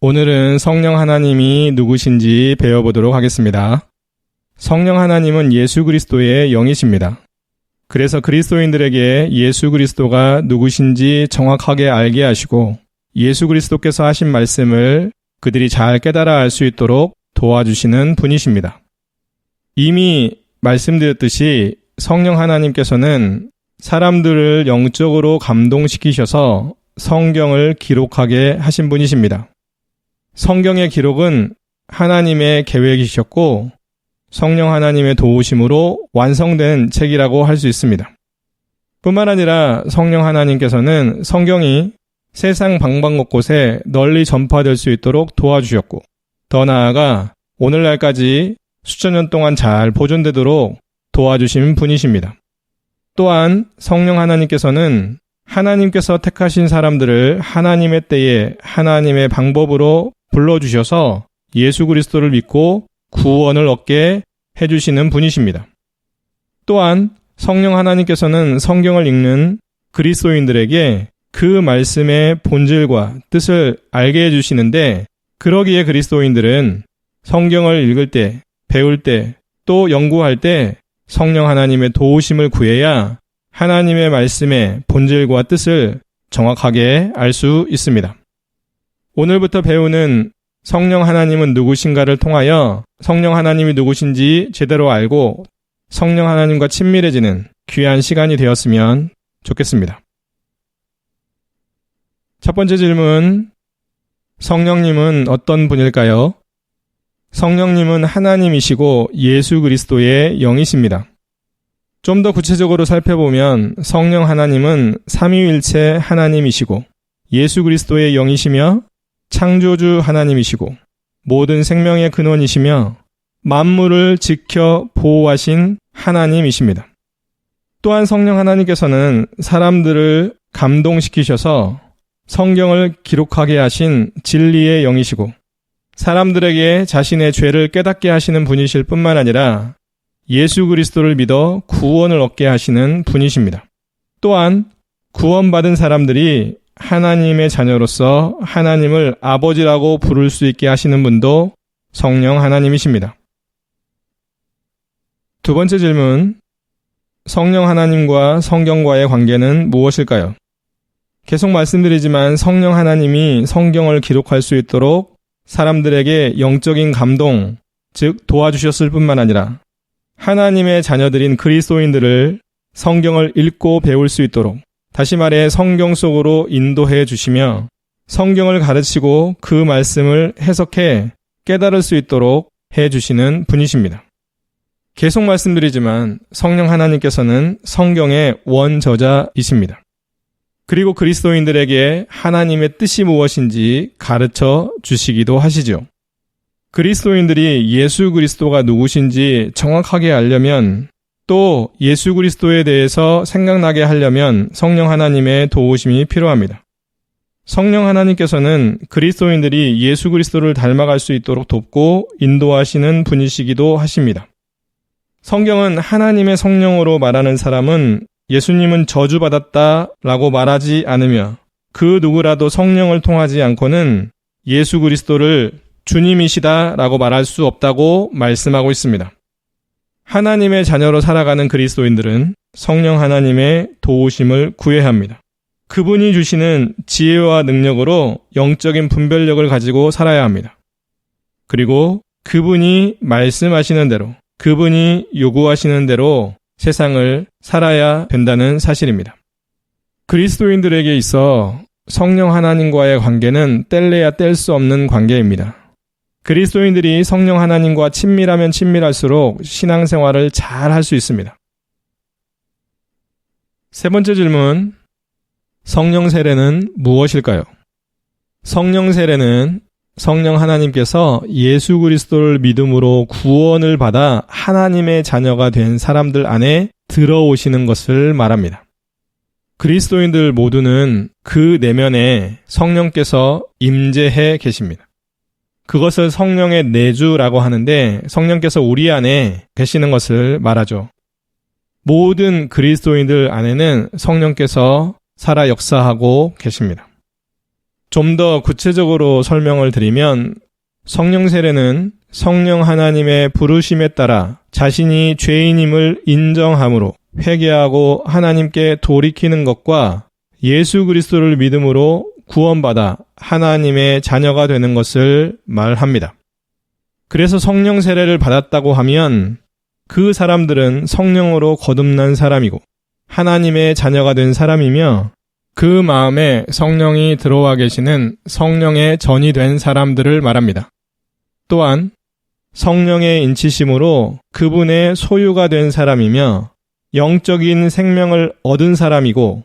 오늘은 성령 하나님이 누구신지 배워보도록 하겠습니다. 성령 하나님은 예수 그리스도의 영이십니다. 그래서 그리스도인들에게 예수 그리스도가 누구신지 정확하게 알게 하시고 예수 그리스도께서 하신 말씀을 그들이 잘 깨달아 알 수 있도록 도와주시는 분이십니다. 이미 말씀드렸듯이 성령 하나님께서는 사람들을 영적으로 감동시키셔서 성경을 기록하게 하신 분이십니다. 성경의 기록은 하나님의 계획이셨고 성령 하나님의 도우심으로 완성된 책이라고 할 수 있습니다. 뿐만 아니라 성령 하나님께서는 성경이 세상 방방곳곳에 널리 전파될 수 있도록 도와주셨고 더 나아가 오늘날까지 수천 년 동안 잘 보존되도록 도와주신 분이십니다. 또한 성령 하나님께서는 하나님께서 택하신 사람들을 하나님의 때에 하나님의 방법으로 불러주셔서 예수 그리스도를 믿고 구원을 얻게 해주시는 분이십니다. 또한 성령 하나님께서는 성경을 읽는 그리스도인들에게 그 말씀의 본질과 뜻을 알게 해주시는데 그러기에 그리스도인들은 성경을 읽을 때, 배울 때, 또 연구할 때 성령 하나님의 도우심을 구해야 하나님의 말씀의 본질과 뜻을 정확하게 알 수 있습니다. 오늘부터 배우는 성령 하나님은 누구신가를 통하여 성령 하나님이 누구신지 제대로 알고 성령 하나님과 친밀해지는 귀한 시간이 되었으면 좋겠습니다. 첫 번째 질문, 성령님은 어떤 분일까요? 성령님은 하나님이시고 예수 그리스도의 영이십니다. 좀 더 구체적으로 살펴보면 성령 하나님은 삼위일체 하나님이시고 예수 그리스도의 영이시며 창조주 하나님이시고 모든 생명의 근원이시며 만물을 지켜 보호하신 하나님이십니다. 또한 성령 하나님께서는 사람들을 감동시키셔서 성경을 기록하게 하신 진리의 영이시고 사람들에게 자신의 죄를 깨닫게 하시는 분이실 뿐만 아니라 예수 그리스도를 믿어 구원을 얻게 하시는 분이십니다. 또한 구원받은 사람들이 하나님의 자녀로서 하나님을 아버지라고 부를 수 있게 하시는 분도 성령 하나님이십니다. 두 번째 질문, 성령 하나님과 성경과의 관계는 무엇일까요? 계속 말씀드리지만 성령 하나님이 성경을 기록할 수 있도록 사람들에게 영적인 감동, 즉 도와주셨을 뿐만 아니라 하나님의 자녀들인 그리스도인들을 성경을 읽고 배울 수 있도록 다시 말해 성경 속으로 인도해 주시며 성경을 가르치고 그 말씀을 해석해 깨달을 수 있도록 해 주시는 분이십니다. 계속 말씀드리지만 성령 하나님께서는 성경의 원저자이십니다. 그리고 그리스도인들에게 하나님의 뜻이 무엇인지 가르쳐 주시기도 하시죠. 그리스도인들이 예수 그리스도가 누구신지 정확하게 알려면 또 예수 그리스도에 대해서 생각나게 하려면 성령 하나님의 도우심이 필요합니다. 성령 하나님께서는 그리스도인들이 예수 그리스도를 닮아갈 수 있도록 돕고 인도하시는 분이시기도 하십니다. 성경은 하나님의 성령으로 말하는 사람은 예수님은 저주받았다라고 말하지 않으며 그 누구라도 성령을 통하지 않고는 예수 그리스도를 주님이시다라고 말할 수 없다고 말씀하고 있습니다. 하나님의 자녀로 살아가는 그리스도인들은 성령 하나님의 도우심을 구해야 합니다. 그분이 주시는 지혜와 능력으로 영적인 분별력을 가지고 살아야 합니다. 그리고 그분이 말씀하시는 대로, 그분이 요구하시는 대로 세상을 살아야 된다는 사실입니다. 그리스도인들에게 있어 성령 하나님과의 관계는 뗄래야 뗄 수 없는 관계입니다. 그리스도인들이 성령 하나님과 친밀하면 친밀할수록 신앙생활을 잘 할 수 있습니다. 세 번째 질문, 성령 세례는 무엇일까요? 성령 세례는 성령 하나님께서 예수 그리스도를 믿음으로 구원을 받아 하나님의 자녀가 된 사람들 안에 들어오시는 것을 말합니다. 그리스도인들 모두는 그 내면에 성령께서 임재해 계십니다. 그것을 성령의 내주라고 하는데 성령께서 우리 안에 계시는 것을 말하죠. 모든 그리스도인들 안에는 성령께서 살아 역사하고 계십니다. 좀 더 구체적으로 설명을 드리면 성령 세례는 성령 하나님의 부르심에 따라 자신이 죄인임을 인정함으로 회개하고 하나님께 돌이키는 것과 예수 그리스도를 믿음으로 구원받아 하나님의 자녀가 되는 것을 말합니다. 그래서 성령 세례를 받았다고 하면 그 사람들은 성령으로 거듭난 사람이고 하나님의 자녀가 된 사람이며 그 마음에 성령이 들어와 계시는 성령의 전이 된 사람들을 말합니다. 또한 성령의 인치심으로 그분의 소유가 된 사람이며 영적인 생명을 얻은 사람이고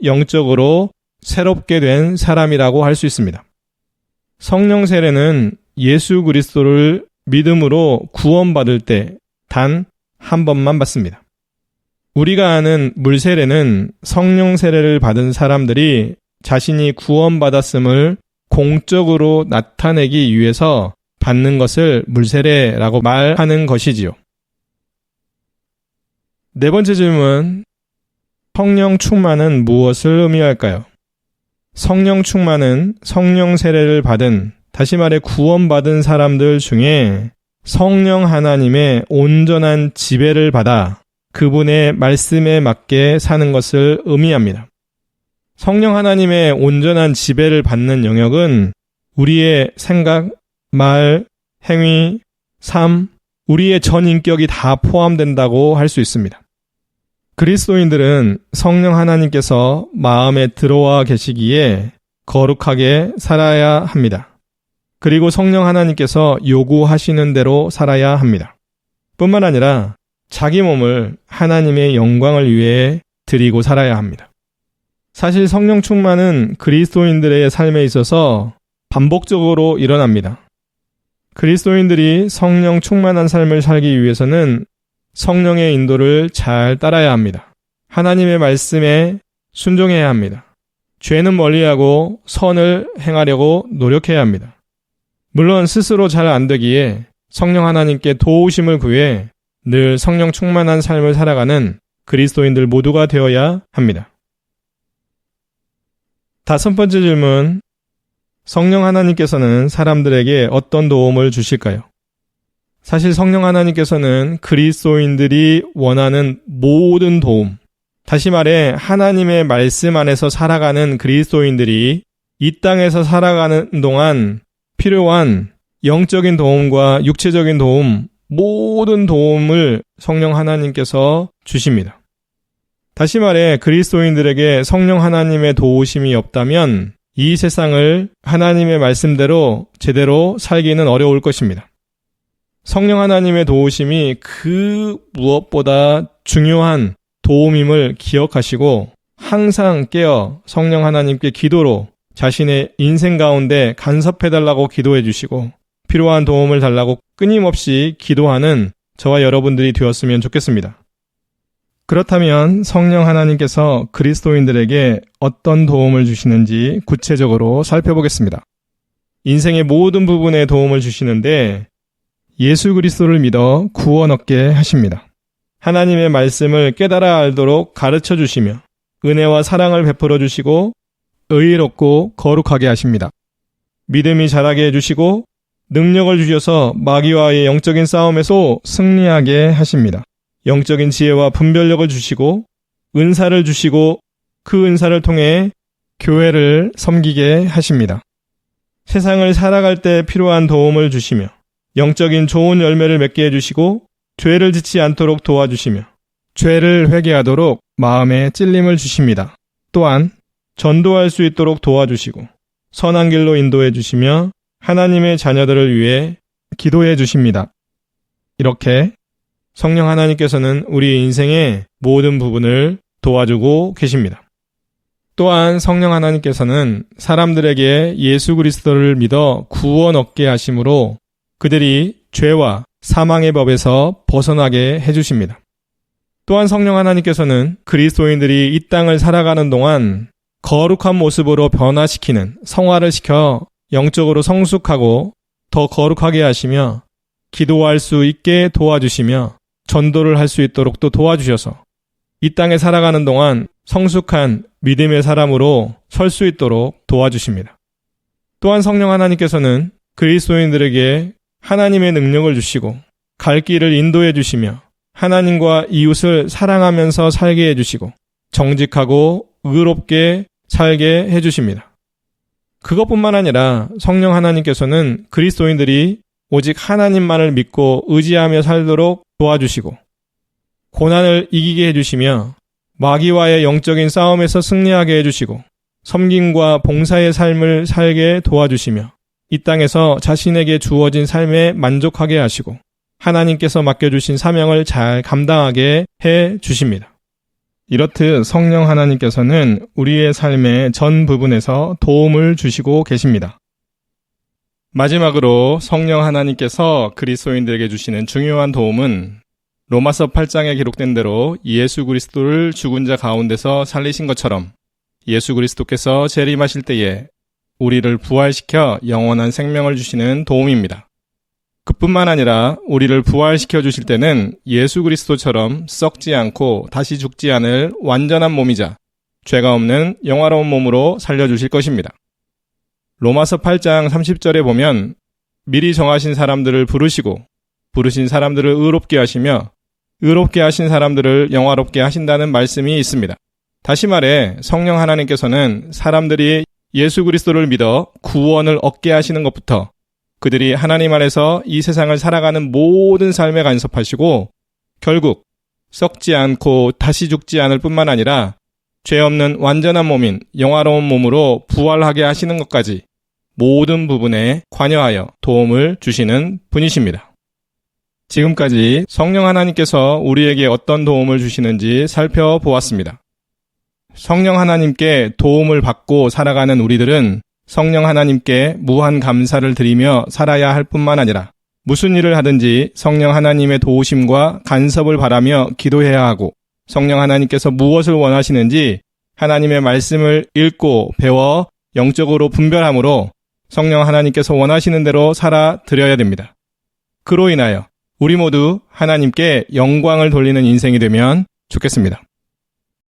영적으로 새롭게 된 사람이라고 할 수 있습니다. 성령 세례는 예수 그리스도를 믿음으로 구원받을 때 단 한 번만 받습니다. 우리가 아는 물 세례는 성령 세례를 받은 사람들이 자신이 구원받았음을 공적으로 나타내기 위해서 받는 것을 물 세례라고 말하는 것이지요. 네 번째 질문, 성령 충만은 무엇을 의미할까요? 성령 충만은 성령 세례를 받은, 다시 말해 구원받은 사람들 중에 성령 하나님의 온전한 지배를 받아 그분의 말씀에 맞게 사는 것을 의미합니다. 성령 하나님의 온전한 지배를 받는 영역은 우리의 생각, 말, 행위, 삶, 우리의 전 인격이 다 포함된다고 할 수 있습니다. 그리스도인들은 성령 하나님께서 마음에 들어와 계시기에 거룩하게 살아야 합니다. 그리고 성령 하나님께서 요구하시는 대로 살아야 합니다. 뿐만 아니라 자기 몸을 하나님의 영광을 위해 드리고 살아야 합니다. 사실 성령 충만은 그리스도인들의 삶에 있어서 반복적으로 일어납니다. 그리스도인들이 성령 충만한 삶을 살기 위해서는 성령의 인도를 잘 따라야 합니다. 하나님의 말씀에 순종해야 합니다. 죄는 멀리하고 선을 행하려고 노력해야 합니다. 물론 스스로 잘 안 되기에 성령 하나님께 도우심을 구해 늘 성령 충만한 삶을 살아가는 그리스도인들 모두가 되어야 합니다. 다섯 번째 질문, 성령 하나님께서는 사람들에게 어떤 도움을 주실까요? 사실 성령 하나님께서는 그리스도인들이 원하는 모든 도움, 다시 말해 하나님의 말씀 안에서 살아가는 그리스도인들이 이 땅에서 살아가는 동안 필요한 영적인 도움과 육체적인 도움, 모든 도움을 성령 하나님께서 주십니다. 다시 말해 그리스도인들에게 성령 하나님의 도우심이 없다면 이 세상을 하나님의 말씀대로 제대로 살기는 어려울 것입니다. 성령 하나님의 도우심이 그 무엇보다 중요한 도움임을 기억하시고 항상 깨어 성령 하나님께 기도로 자신의 인생 가운데 간섭해달라고 기도해 주시고 필요한 도움을 달라고 끊임없이 기도하는 저와 여러분들이 되었으면 좋겠습니다. 그렇다면 성령 하나님께서 그리스도인들에게 어떤 도움을 주시는지 구체적으로 살펴보겠습니다. 인생의 모든 부분에 도움을 주시는데 예수 그리스도를 믿어 구원 얻게 하십니다. 하나님의 말씀을 깨달아 알도록 가르쳐 주시며 은혜와 사랑을 베풀어 주시고 의롭고 거룩하게 하십니다. 믿음이 자라게 해주시고 능력을 주셔서 마귀와의 영적인 싸움에서 승리하게 하십니다. 영적인 지혜와 분별력을 주시고 은사를 주시고 그 은사를 통해 교회를 섬기게 하십니다. 세상을 살아갈 때 필요한 도움을 주시며 영적인 좋은 열매를 맺게 해주시고 죄를 짓지 않도록 도와주시며 죄를 회개하도록 마음에 찔림을 주십니다. 또한 전도할 수 있도록 도와주시고 선한 길로 인도해 주시며 하나님의 자녀들을 위해 기도해 주십니다. 이렇게 성령 하나님께서는 우리 인생의 모든 부분을 도와주고 계십니다. 또한 성령 하나님께서는 사람들에게 예수 그리스도를 믿어 구원 얻게 하심으로 그들이 죄와 사망의 법에서 벗어나게 해주십니다. 또한 성령 하나님께서는 그리스도인들이 이 땅을 살아가는 동안 거룩한 모습으로 변화시키는 성화를 시켜 영적으로 성숙하고 더 거룩하게 하시며 기도할 수 있게 도와주시며 전도를 할 수 있도록 또 도와주셔서 이 땅에 살아가는 동안 성숙한 믿음의 사람으로 설 수 있도록 도와주십니다. 또한 성령 하나님께서는 그리스도인들에게 하나님의 능력을 주시고 갈 길을 인도해 주시며 하나님과 이웃을 사랑하면서 살게 해주시고 정직하고 의롭게 살게 해주십니다. 그것뿐만 아니라 성령 하나님께서는 그리스도인들이 오직 하나님만을 믿고 의지하며 살도록 도와주시고 고난을 이기게 해주시며 마귀와의 영적인 싸움에서 승리하게 해주시고 섬김과 봉사의 삶을 살게 도와주시며 이 땅에서 자신에게 주어진 삶에 만족하게 하시고 하나님께서 맡겨주신 사명을 잘 감당하게 해 주십니다. 이렇듯 성령 하나님께서는 우리의 삶의 전 부분에서 도움을 주시고 계십니다. 마지막으로 성령 하나님께서 그리스도인들에게 주시는 중요한 도움은 로마서 8장에 기록된 대로 예수 그리스도를 죽은 자 가운데서 살리신 것처럼 예수 그리스도께서 재림하실 때에 우리를 부활시켜 영원한 생명을 주시는 도움입니다. 그뿐만 아니라 우리를 부활시켜 주실 때는 예수 그리스도처럼 썩지 않고 다시 죽지 않을 완전한 몸이자 죄가 없는 영화로운 몸으로 살려주실 것입니다. 로마서 8장 30절에 보면 미리 정하신 사람들을 부르시고 부르신 사람들을 의롭게 하시며 의롭게 하신 사람들을 영화롭게 하신다는 말씀이 있습니다. 다시 말해 성령 하나님께서는 사람들이 예수 그리스도를 믿어 구원을 얻게 하시는 것부터 그들이 하나님 안에서 이 세상을 살아가는 모든 삶에 간섭하시고 결국 썩지 않고 다시 죽지 않을 뿐만 아니라 죄 없는 완전한 몸인 영화로운 몸으로 부활하게 하시는 것까지 모든 부분에 관여하여 도움을 주시는 분이십니다. 지금까지 성령 하나님께서 우리에게 어떤 도움을 주시는지 살펴보았습니다. 성령 하나님께 도움을 받고 살아가는 우리들은 성령 하나님께 무한 감사를 드리며 살아야 할 뿐만 아니라 무슨 일을 하든지 성령 하나님의 도우심과 간섭을 바라며 기도해야 하고 성령 하나님께서 무엇을 원하시는지 하나님의 말씀을 읽고 배워 영적으로 분별함으로 성령 하나님께서 원하시는 대로 살아 드려야 됩니다. 그로 인하여 우리 모두 하나님께 영광을 돌리는 인생이 되면 좋겠습니다.